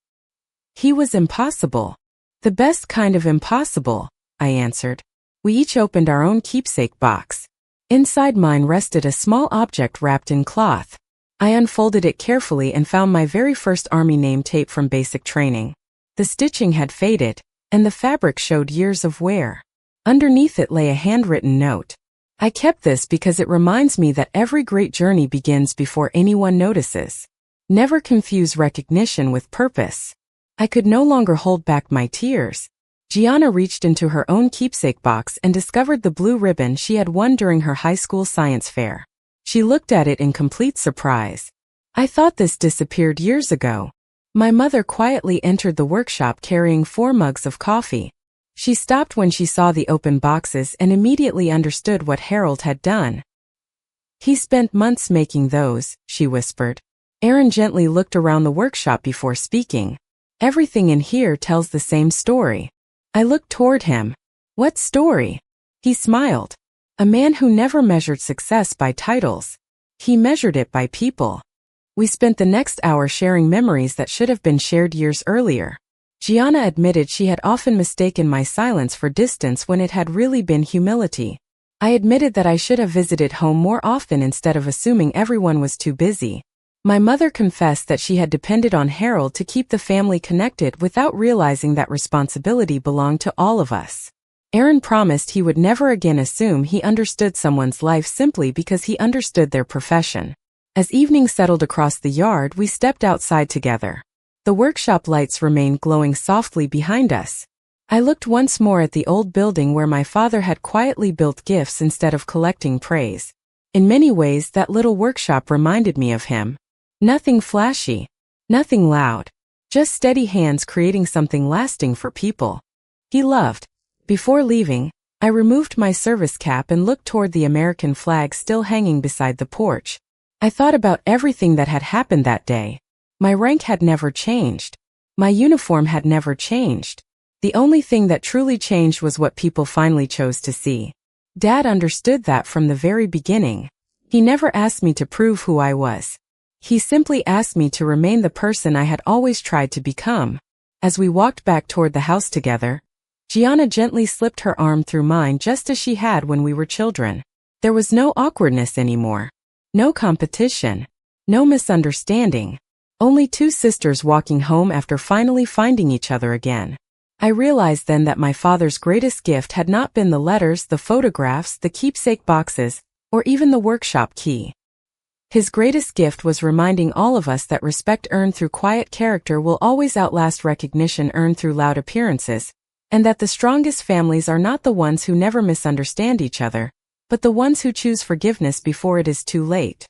He was impossible. The best kind of impossible, I answered. We each opened our own keepsake box. Inside mine rested a small object wrapped in cloth. I unfolded it carefully and found my very first army name tape from basic training. The stitching had faded, and the fabric showed years of wear. Underneath it lay a handwritten note. I kept this because it reminds me that every great journey begins before anyone notices. Never confuse recognition with purpose. I could no longer hold back my tears. Gianna reached into her own keepsake box and discovered the blue ribbon she had won during her high school science fair. She looked at it in complete surprise. I thought this disappeared years ago. My mother quietly entered the workshop carrying 4 mugs of coffee. She stopped when she saw the open boxes and immediately understood what Harold had done. He spent months making those, she whispered. Aaron gently looked around the workshop before speaking. Everything in here tells the same story. I looked toward him. What story? He smiled. A man who never measured success by titles. He measured it by people. We spent the next hour sharing memories that should have been shared years earlier. Gianna admitted she had often mistaken my silence for distance when it had really been humility. I admitted that I should have visited home more often instead of assuming everyone was too busy. My mother confessed that she had depended on Harold to keep the family connected without realizing that responsibility belonged to all of us. Aaron promised he would never again assume he understood someone's life simply because he understood their profession. As evening settled across the yard, we stepped outside together. The workshop lights remained glowing softly behind us. I looked once more at the old building where my father had quietly built gifts instead of collecting praise. In many ways, that little workshop reminded me of him. Nothing flashy, nothing loud, just steady hands creating something lasting for people he loved. Before leaving, I removed my service cap and looked toward the American flag still hanging beside the porch. I thought about everything that had happened that day. My rank had never changed. My uniform had never changed. The only thing that truly changed was what people finally chose to see. Dad understood that from the very beginning. He never asked me to prove who I was. He simply asked me to remain the person I had always tried to become. As we walked back toward the house together, Gianna gently slipped her arm through mine just as she had when we were children. There was no awkwardness anymore. No competition. No misunderstanding. Only 2 sisters walking home after finally finding each other again. I realized then that my father's greatest gift had not been the letters, the photographs, the keepsake boxes, or even the workshop key. His greatest gift was reminding all of us that respect earned through quiet character will always outlast recognition earned through loud appearances, and that the strongest families are not the ones who never misunderstand each other, but the ones who choose forgiveness before it is too late.